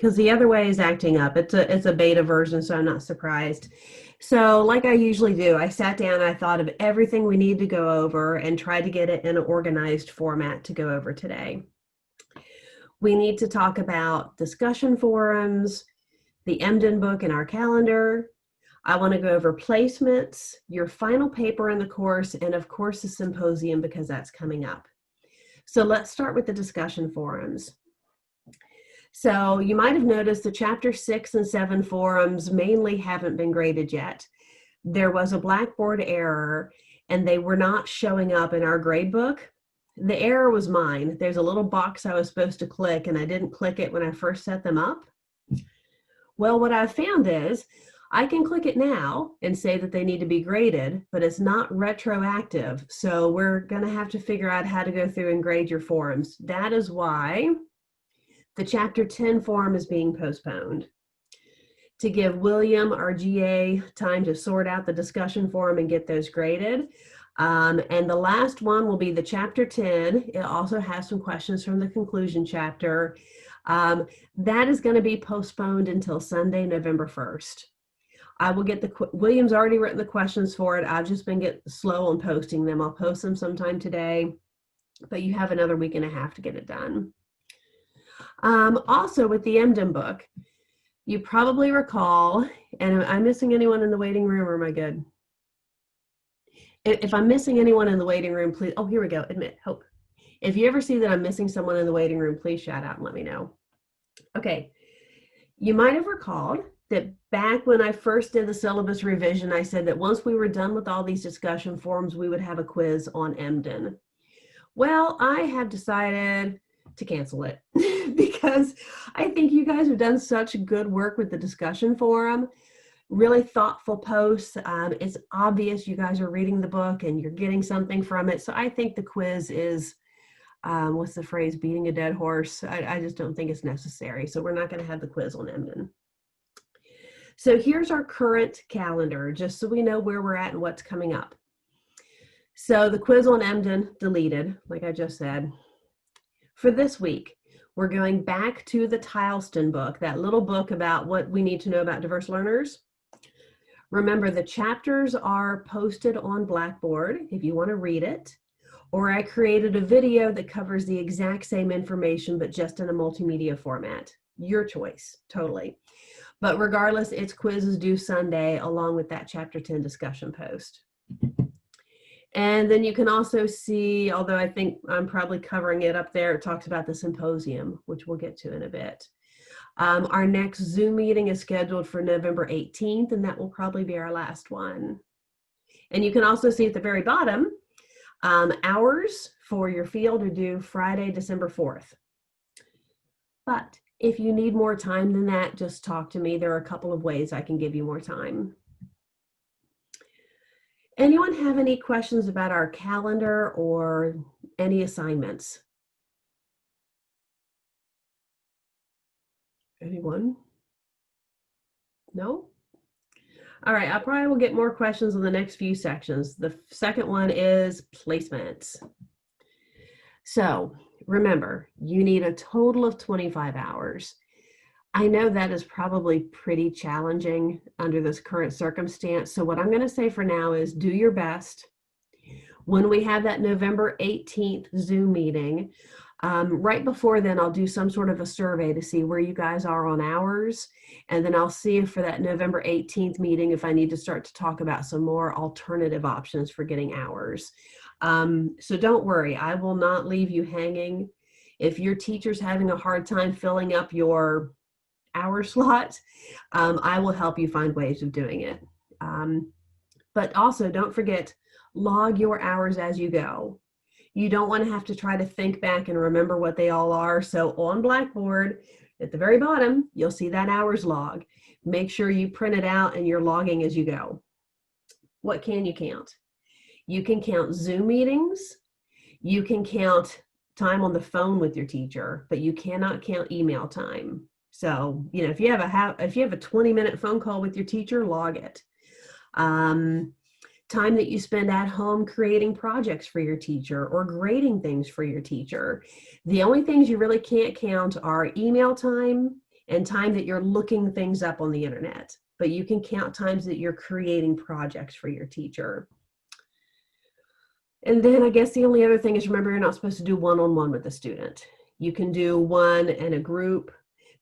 because the other way is acting up. It's a beta version, so I'm not surprised. So like I usually do, I sat down, I thought of everything we need to go over and tried to get it in an organized format to go over today. We need to talk about discussion forums, the Emden book in our calendar. I want to go over placements, your final paper in the course, and of course the symposium because that's coming up. So let's start with the discussion forums. So you might have noticed the chapter 6 and 7 forums mainly haven't been graded yet. There was a Blackboard error and they were not showing up in our grade book. The error was mine. There's a little box I was supposed to click and I didn't click it when I first set them up. Well, what I've found is I can click it now and say that they need to be graded, but it's not retroactive. So we're going to have to figure out how to go through and grade your forums. That is why the chapter 10 forum is being postponed. To give William, our GA, time to sort out the discussion forum and get those graded. And the last one will be the chapter 10. It also has some questions from the conclusion chapter. That is going to be postponed until Sunday, November 1st. I will get William's already written the questions for it. I've just been getting slow on posting them. I'll post them sometime today, but you have another week and a half to get it done. Also with the Emden book, you probably recall, and I'm missing anyone in the waiting room, or am I good? If I'm missing anyone in the waiting room, please, oh, here we go, admit, hope. If you ever see that I'm missing someone in the waiting room, please shout out and let me know. Okay, you might have recalled that back when I first did the syllabus revision, I said that once we were done with all these discussion forums, we would have a quiz on Emden. Well, I have decided to cancel it because I think you guys have done such good work with the discussion forum, really thoughtful posts. It's obvious you guys are reading the book and you're getting something from it. So I think the quiz is, what's the phrase, beating a dead horse. I just don't think it's necessary. So we're not going to have the quiz on Emden. So here's our current calendar, just so we know where we're at and what's coming up. So the quiz on Emden deleted, like I just said. For this week, we're going back to the Tileston book, that little book about what we need to know about diverse learners. Remember, the chapters are posted on Blackboard if you want to read it, or I created a video that covers the exact same information, but just in a multimedia format. Your choice, totally. But regardless, its quiz is due Sunday along with that chapter 10 discussion post. And then you can also see, although I think I'm probably covering it up there, it talks about the symposium, which we'll get to in a bit. Our next Zoom meeting is scheduled for November 18th, and that will probably be our last one. And you can also see at the very bottom, hours for your field are due Friday, December 4th. But if you need more time than that, just talk to me. There are a couple of ways I can give you more time. Anyone have any questions about our calendar or any assignments? Anyone? No? All right, I probably will get more questions in the next few sections. The second one is placements. So remember, you need a total of 25 hours. I know that is probably pretty challenging under this current circumstance. So what I'm going to say for now is do your best. When we have that November 18th Zoom meeting, right before then, I'll do some sort of a survey to see where you guys are on hours. And then I'll see if for that November 18th meeting, if I need to start to talk about some more alternative options for getting hours. So don't worry, I will not leave you hanging. If your teacher's having a hard time filling up your hour slot, I will help you find ways of doing it. But also don't forget, log your hours as you go. You don't want to have to try to think back and remember what they all are. So on Blackboard, at the very bottom, you'll see that hours log. Make sure you print it out and you're logging as you go. What can you count? You can count Zoom meetings. You can count time on the phone with your teacher, but you cannot count email time. So, you know, if you have a 20-minute phone call with your teacher, log it. Time that you spend at home creating projects for your teacher or grading things for your teacher. The only things you really can't count are email time and time that you're looking things up on the internet, but you can count times that you're creating projects for your teacher. And then I guess the only other thing is, remember, you're not supposed to do one-on-one with the student. You can do one in a group.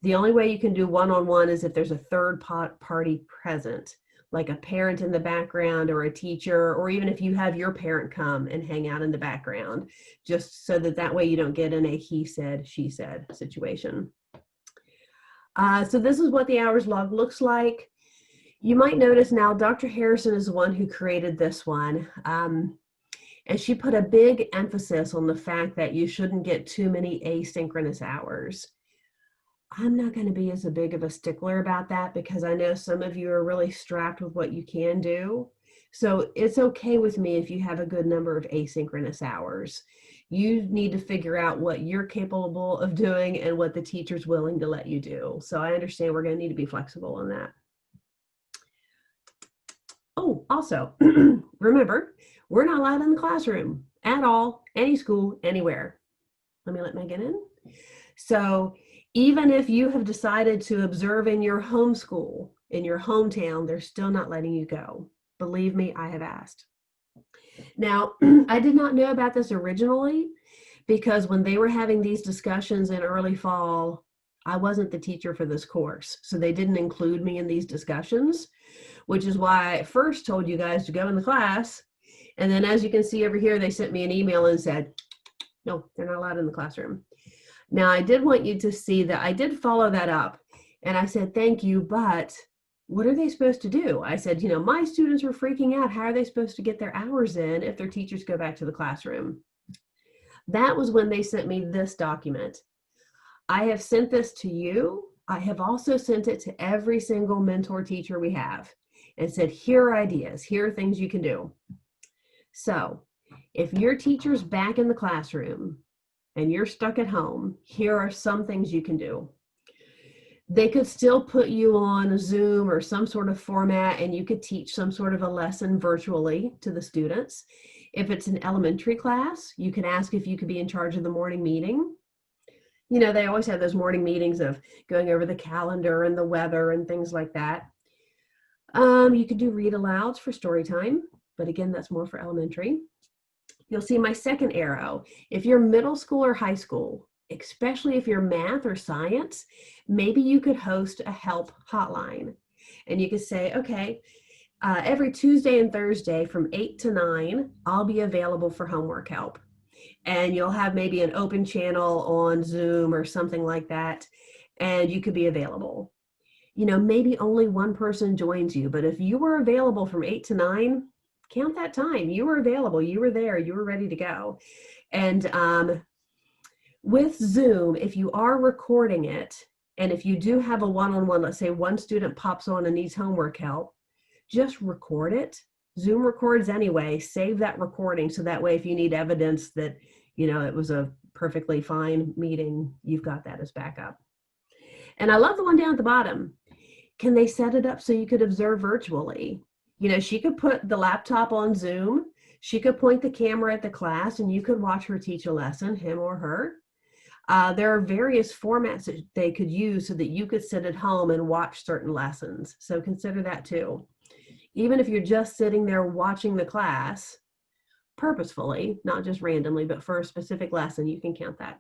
The only way you can do one-on-one is if there's a third party present, like a parent in the background or a teacher, or even if you have your parent come and hang out in the background, just so that way you don't get in a he said, she said situation. So this is what the hours log looks like. You might notice now Dr. Harrison is the one who created this one. And she put a big emphasis on the fact that you shouldn't get too many asynchronous hours. I'm not going to be as big of a stickler about that because I know some of you are really strapped with what you can do. So it's okay with me if you have a good number of asynchronous hours. You need to figure out what you're capable of doing and what the teacher's willing to let you do. So I understand we're going to need to be flexible on that. Oh, also, remember, we're not allowed in the classroom at all, any school, anywhere. Let me get in. So even if you have decided to observe in your home school, in your hometown, they're still not letting you go. Believe me, I have asked. Now, I did not know about this originally because when they were having these discussions in early fall, I wasn't the teacher for this course. So they didn't include me in these discussions, which is why I first told you guys to go in the class. And then as you can see over here, they sent me an email and said, no, they're not allowed in the classroom. Now, I did want you to see that I did follow that up. And I said, thank you, but what are they supposed to do? I said, my students were freaking out. How are they supposed to get their hours in if their teachers go back to the classroom? That was when they sent me this document. I have sent this to you. I have also sent it to every single mentor teacher we have and said, here are ideas. Here are things you can do. So if your teacher's back in the classroom and you're stuck at home, here are some things you can do. They could still put you on Zoom or some sort of format and you could teach some sort of a lesson virtually to the students. If it's an elementary class, you can ask if you could be in charge of the morning meeting. They always have those morning meetings of going over the calendar and the weather and things like that. You could do read alouds for story time, but again, that's more for elementary. You'll see my second arrow. If you're middle school or high school, especially if you're math or science, maybe you could host a help hotline. And you could say, okay, every Tuesday and Thursday from 8 to 9, I'll be available for homework help. And you'll have maybe an open channel on Zoom or something like that, and you could be available. Maybe only one person joins you, but if you were available from 8 to 9, count that time. You were available, you were there, you were ready to go. And with Zoom, if you are recording it, and if you do have a one-on-one, let's say one student pops on and needs homework help, just record it. Zoom records anyway, save that recording so that way if you need evidence that, it was a perfectly fine meeting, you've got that as backup. And I love the one down at the bottom. Can they set it up so you could observe virtually? She could put the laptop on Zoom, she could point the camera at the class and you could watch her teach a lesson, him or her. There are various formats that they could use so that you could sit at home and watch certain lessons. So consider that too. Even if you're just sitting there watching the class purposefully, not just randomly, but for a specific lesson, you can count that.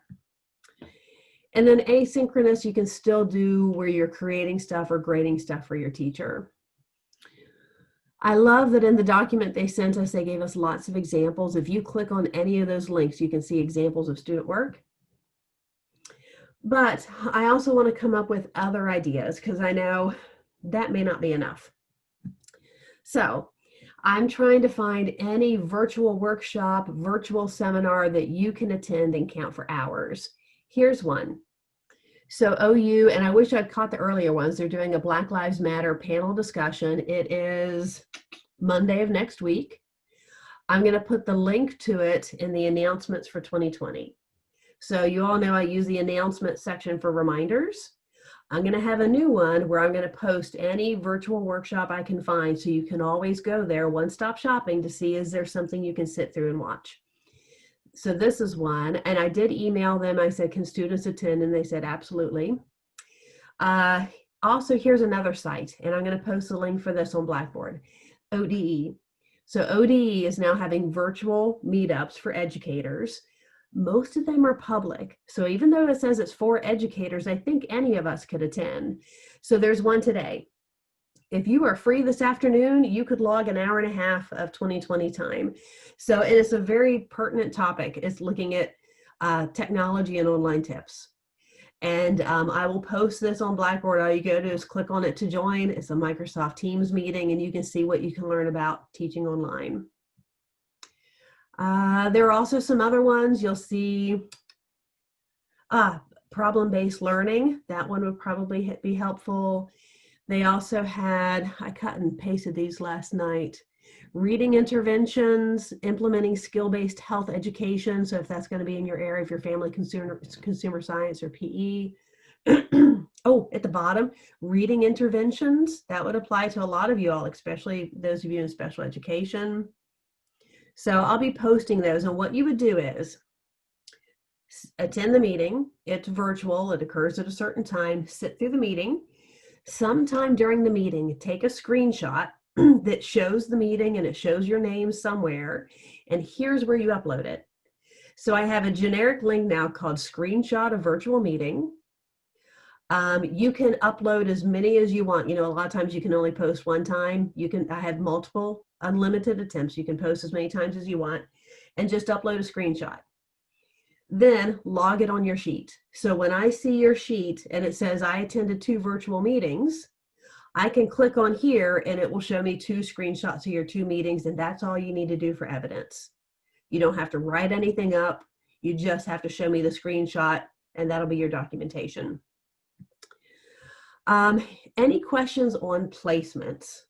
And then asynchronous, you can still do where you're creating stuff or grading stuff for your teacher. I love that in the document they sent us, they gave us lots of examples. If you click on any of those links, you can see examples of student work. But I also want to come up with other ideas because I know that may not be enough. So I'm trying to find any virtual workshop, virtual seminar that you can attend and count for hours. Here's one. So OU, and I wish I'd caught the earlier ones, they're doing a Black Lives Matter panel discussion. It is Monday of next week. I'm going to put the link to it in the announcements for 2020. So you all know I use the announcement section for reminders. I'm going to have a new one where I'm going to post any virtual workshop I can find so you can always go there, one-stop shopping, to see is there something you can sit through and watch. So this is one, and I did email them. I said, can students attend? And they said, absolutely. Uh, Also, here's another site, and I'm going to post a link for this on Blackboard, ODE. So ODE is now having virtual meetups for educators. Most of them are public. So even though it says it's for educators, I think any of us could attend. So there's one today. If you are free this afternoon, you could log an hour and a half of 2020 time. So it is a very pertinent topic. It's looking at technology and online tips. And I will post this on Blackboard. All you go to is click on it to join. It's a Microsoft Teams meeting, and you can see what you can learn about teaching online. There are also some other ones. You'll see problem-based learning. That one would probably be helpful. They also had, I cut and pasted these last night, reading interventions, implementing skill-based health education. So if that's going to be in your area, if you're family consumer science or PE. Oh, at the bottom, reading interventions. That would apply to a lot of you all, especially those of you in special education. So I'll be posting those, and what you would do is attend the meeting. It's virtual. It occurs at a certain time. Sit through the meeting. Sometime during the meeting, take a screenshot that shows the meeting and it shows your name somewhere, and here's where you upload it. So I have a generic link now called Screenshot of Virtual Meeting. You can upload as many as you want. You know, a lot of times you can only post one time. I have multiple unlimited attempts. You can post as many times as you want and just upload a screenshot. Then log it on your sheet. So when I see your sheet and it says I attended 2 virtual meetings, I can click on here and it will show me 2 screenshots of your 2 meetings, and that's all you need to do for evidence. You don't have to write anything up. You just have to show me the screenshot, and that'll be your documentation. Any questions on placements?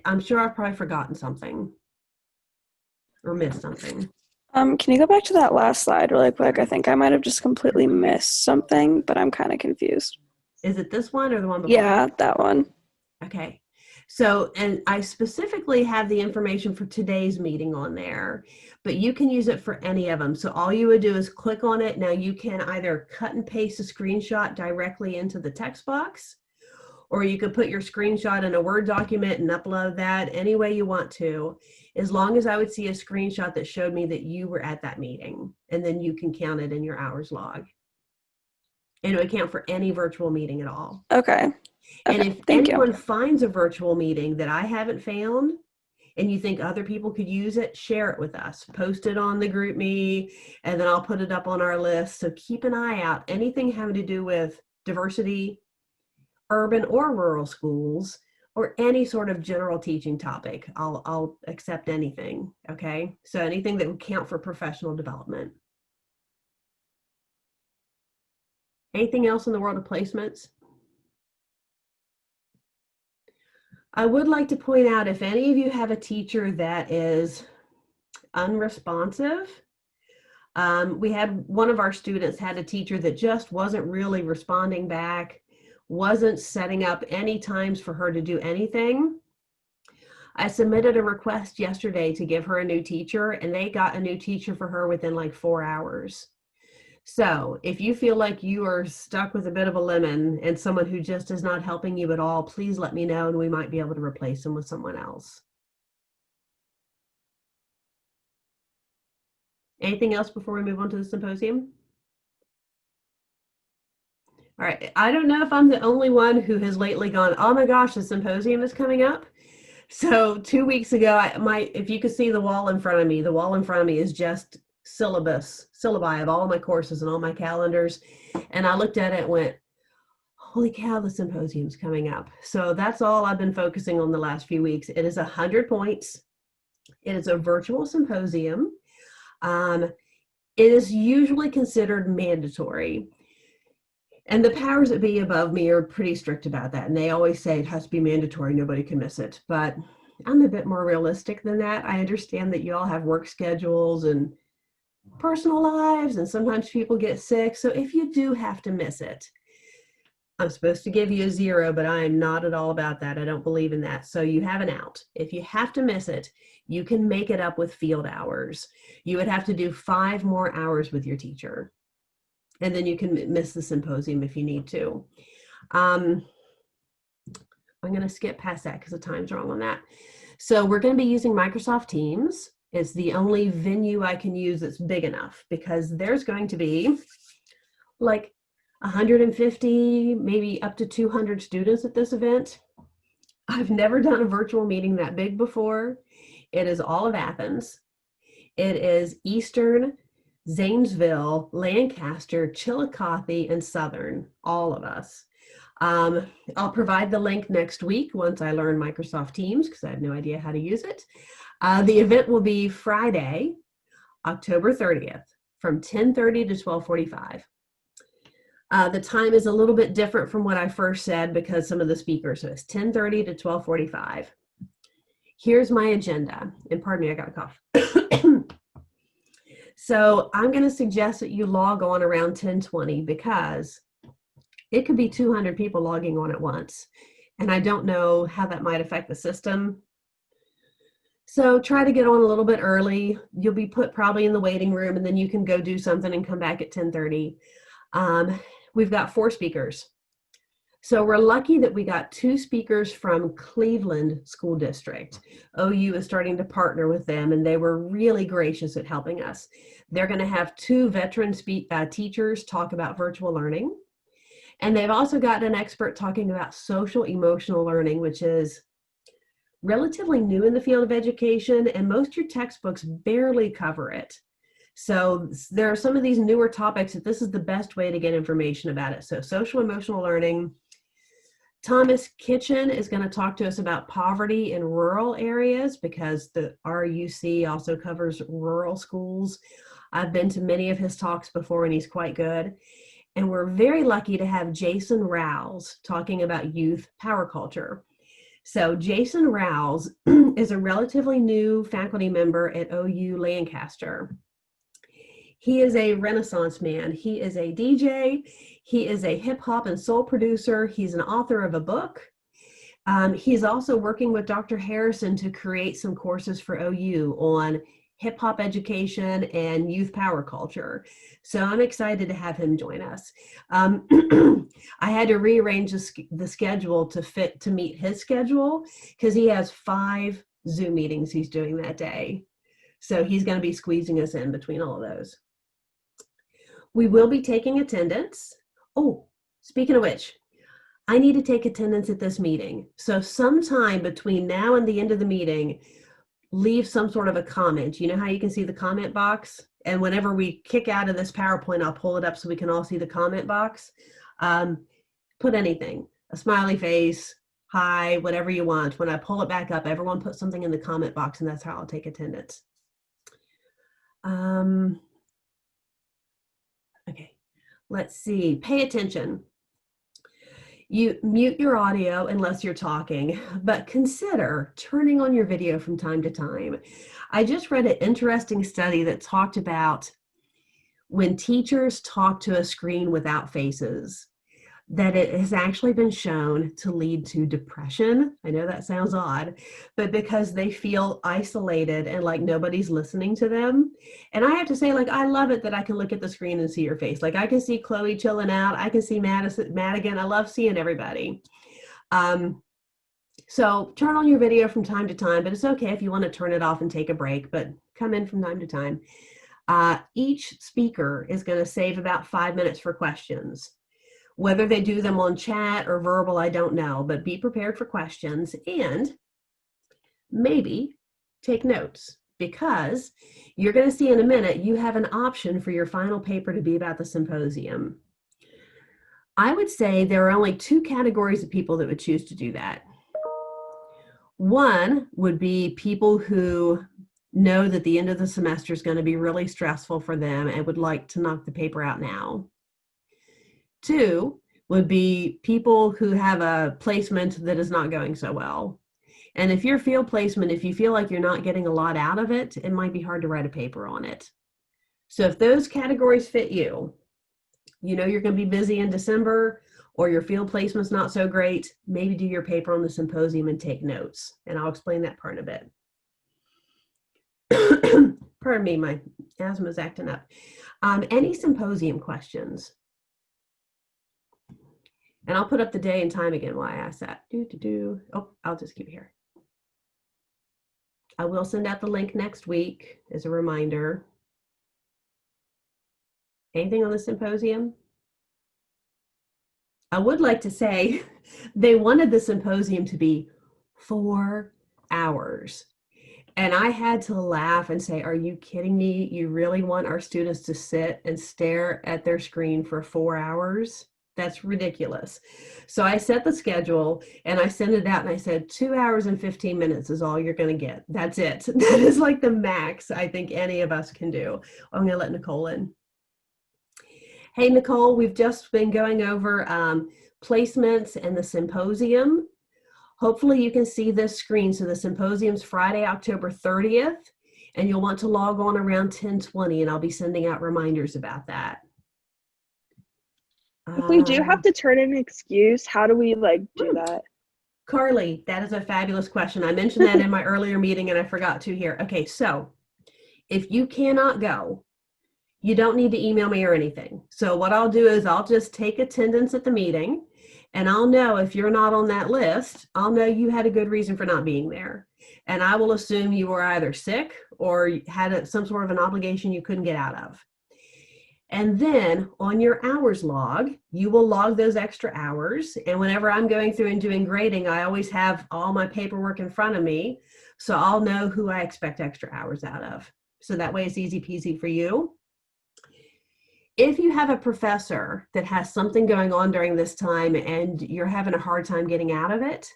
I'm sure I've probably forgotten something or missed something. Can you go back to that last slide really quick? I think I might have just completely missed something, but I'm kind of confused. Is it this one or the one before? Yeah, that one. Okay. So, and I specifically have the information for today's meeting on there, but you can use it for any of them. So all you would do is click on it. Now you can either cut and paste a screenshot directly into the text box, or you could put your screenshot in a Word document and upload that any way you want to, as long as I would see a screenshot that showed me that you were at that meeting, and then you can count it in your hours log. And it would count for any virtual meeting at all. Okay. And if anyone finds a virtual meeting that I haven't found and you think other people could use it, share it with us. Post it on the group me, and then I'll put it up on our list. So keep an eye out. Anything having to do with diversity, urban or rural schools, or any sort of general teaching topic, I'll accept anything, okay? So anything that would count for professional development. Anything else in the world of placements? I would like to point out, if any of you have a teacher that is unresponsive, we had one of our students had a teacher that just wasn't really responding back, wasn't setting up any times for her to do anything. I submitted a request yesterday to give her a new teacher, and they got a new teacher for her within like 4 hours. So if you feel like you are stuck with a bit of a lemon and someone who just is not helping you at all, please let me know and we might be able to replace them with someone else. Anything else before we move on to the symposium? All right, I don't know if I'm the only one who has lately gone, oh my gosh, the symposium is coming up. So 2 weeks ago, if you could see the wall in front of me, the wall in front of me is just syllabi of all my courses and all my calendars. And I looked at it and went, holy cow, the symposium's coming up. So that's all I've been focusing on the last few weeks. It is 100 points. It is a virtual symposium. It is usually considered mandatory. And the powers that be above me are pretty strict about that. And they always say it has to be mandatory. Nobody can miss it. But I'm a bit more realistic than that. I understand that you all have work schedules and personal lives, and sometimes people get sick. So if you do have to miss it, I'm supposed to give you a 0, but I am not at all about that. I don't believe in that. So you have an out. If you have to miss it, you can make it up with field hours. You would have to do 5 more hours with your teacher, and then you can miss the symposium if you need to. I'm going to skip past that because the time's wrong on that. So we're going to be using Microsoft Teams. It's the only venue I can use that's big enough because there's going to be like 150, maybe up to 200 students at this event. I've never done a virtual meeting that big before. It is all of Athens. It is Eastern, Zanesville, Lancaster, Chillicothe, and Southern, all of us. I'll provide the link next week once I learn Microsoft Teams because I have no idea how to use it. The event will be Friday, October 30th from 10:30 to 12:45. The time is a little bit different from what I first said because some of the speakers, so it's 10:30 to 12:45. Here's my agenda, and pardon me, I got a cough. So I'm going to suggest that you log on around 10:20 because it could be 200 people logging on at once, and I don't know how that might affect the system. So try to get on a little bit early. You'll be put probably in the waiting room, and then you can go do something and come back at 10:30. We've got 4 speakers. So we're lucky that we got 2 speakers from Cleveland School District. OU is starting to partner with them, and they were really gracious at helping us. They're going to have 2 veteran teachers talk about virtual learning. And they've also got an expert talking about social emotional learning, which is relatively new in the field of education, and most of your textbooks barely cover it. So there are some of these newer topics that this is the best way to get information about it. So social emotional learning. Thomas Kitchen is going to talk to us about poverty in rural areas because the RUC also covers rural schools. I've been to many of his talks before and he's quite good. And we're very lucky to have Jason Rouse talking about youth power culture. So Jason Rouse is a relatively new faculty member at OU Lancaster. He is a Renaissance man. He is a DJ. He is a hip hop and soul producer. He's an author of a book. He's also working with Dr. Harrison to create some courses for OU on hip hop education and youth power culture. So I'm excited to have him join us. I had to rearrange the schedule to meet his schedule because he has 5 Zoom meetings he's doing that day. So he's going to be squeezing us in between all of those. We will be taking attendance. Oh, speaking of which, I need to take attendance at this meeting. So sometime between now and the end of the meeting, leave some sort of a comment. You know how you can see the comment box? And whenever we kick out of this PowerPoint, I'll pull it up so we can all see the comment box. Put anything, a smiley face, hi, whatever you want. When I pull it back up, everyone put something in the comment box, and that's how I'll take attendance. Okay, let's see, pay attention. You mute your audio unless you're talking, but consider turning on your video from time to time. I just read an interesting study that talked about when teachers talk to a screen without faces, that it has actually been shown to lead to depression. I know that sounds odd, but because they feel isolated and like nobody's listening to them. And I have to say, like, I love it that I can look at the screen and see your face. Like I can see Chloe chilling out. I can see Madigan. I love seeing everybody. So turn on your video from time to time, but it's okay if you want to turn it off and take a break, but come in from time to time. Each speaker is going to save about 5 minutes for questions. Whether they do them on chat or verbal, I don't know, but be prepared for questions and maybe take notes because you're going to see in a minute, you have an option for your final paper to be about the symposium. I would say there are only 2 categories of people that would choose to do that. One would be people who know that the end of the semester is going to be really stressful for them and would like to knock the paper out now. 2 would be people who have a placement that is not going so well. And if your field placement, if you feel like you're not getting a lot out of it, it might be hard to write a paper on it. So if those categories fit you, you know you're going to be busy in December or your field placement's not so great, maybe do your paper on the symposium and take notes. And I'll explain that part in a bit. Pardon me, my asthma's acting up. Any symposium questions? And I'll put up the day and time again while I ask that. Oh, I'll just keep it here. I will send out the link next week as a reminder. Anything on the symposium? I would like to say they wanted the symposium to be 4 hours. And I had to laugh and say, are you kidding me? You really want our students to sit and stare at their screen for 4 hours? That's ridiculous. So I set the schedule and I sent it out and I said 2 hours and 15 minutes is all you're going to get. That's it. That is like the max I think any of us can do. I'm going to let Nicole in. Hey, Nicole, we've just been going over placements and the symposium. Hopefully you can see this screen. So the symposium's Friday, October 30th, and you'll want to log on around 10:20, and I'll be sending out reminders about that. If we do have to turn in an excuse, how do we do that? Carly, that is a fabulous question. I mentioned that in my earlier meeting and I forgot to here. Okay, so if you cannot go, you don't need to email me or anything. So what I'll do is I'll just take attendance at the meeting, and I'll know if you're not on that list, I'll know you had a good reason for not being there. And I will assume you were either sick or had some sort of an obligation you couldn't get out of. And then on your hours log, you will log those extra hours. And whenever I'm going through and doing grading, I always have all my paperwork in front of me. So I'll know who I expect extra hours out of. So that way it's easy peasy for you. If you have a professor that has something going on during this time and you're having a hard time getting out of it,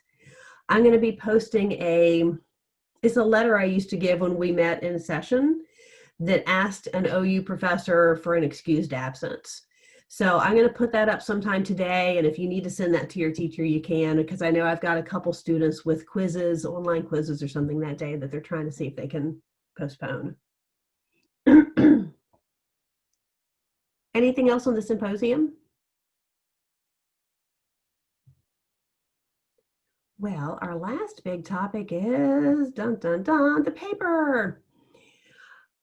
I'm going to be posting it's a letter I used to give when we met in session that asked an OU professor for an excused absence. So I'm going to put that up sometime today. And if you need to send that to your teacher, you can, because I know I've got a couple students with quizzes, online quizzes or something that day that they're trying to see if they can postpone. Anything else on the symposium? Well, our last big topic is the paper.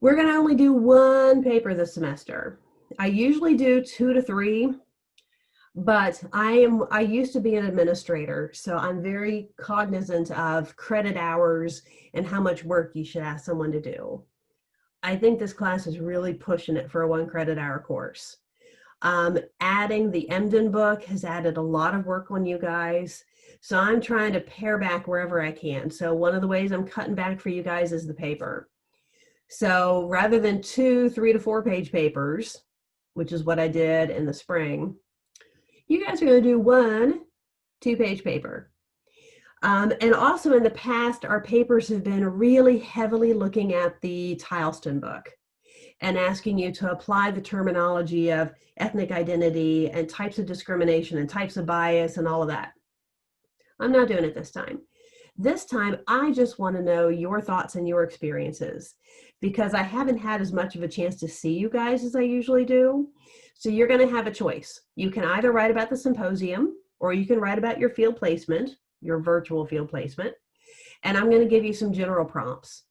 We're going to only do one paper this semester. I usually do 2 to 3, but I used to be an administrator, so I'm very cognizant of credit hours and how much work you should ask someone to do. I think this class is really pushing it for a 1 credit hour course. Adding the Emden book has added a lot of work on you guys. So I'm trying to pare back wherever I can. So one of the ways I'm cutting back for you guys is the paper. So rather than 2 3 to 4 page papers, which is what I did in the spring, you guys are going to do 1 2-page paper. And also in the past, our papers have been really heavily looking at the Tileston book and asking you to apply the terminology of ethnic identity and types of discrimination and types of bias and all of that. I'm not doing it this time. This time, I just want to know your thoughts and your experiences, because I haven't had as much of a chance to see you guys as I usually do. So you're going to have a choice. You can either write about the symposium, or you can write about your field placement, your virtual field placement. And I'm going to give you some general prompts.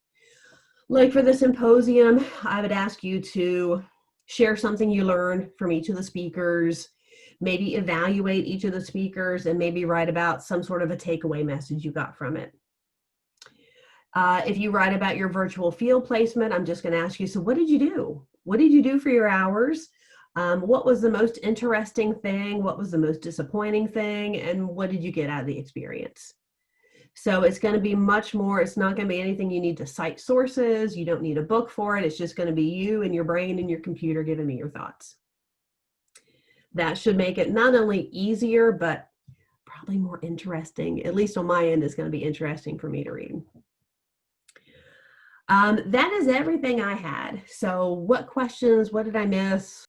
Like for the symposium, I would ask you to share something you learned from each of the speakers, maybe evaluate each of the speakers, and maybe write about some sort of a takeaway message you got from it. If you write about your virtual field placement, I'm just going to ask you, so what did you do? What did you do for your hours? What was the most interesting thing? What was the most disappointing thing? And what did you get out of the experience? So it's going to be much more, it's not going to be anything you need to cite sources. You don't need a book for it. It's just going to be you and your brain and your computer giving me your thoughts. That should make it not only easier, but probably more interesting. At least on my end, it's going to be interesting for me to read. That is everything I had. So what questions, what did I miss?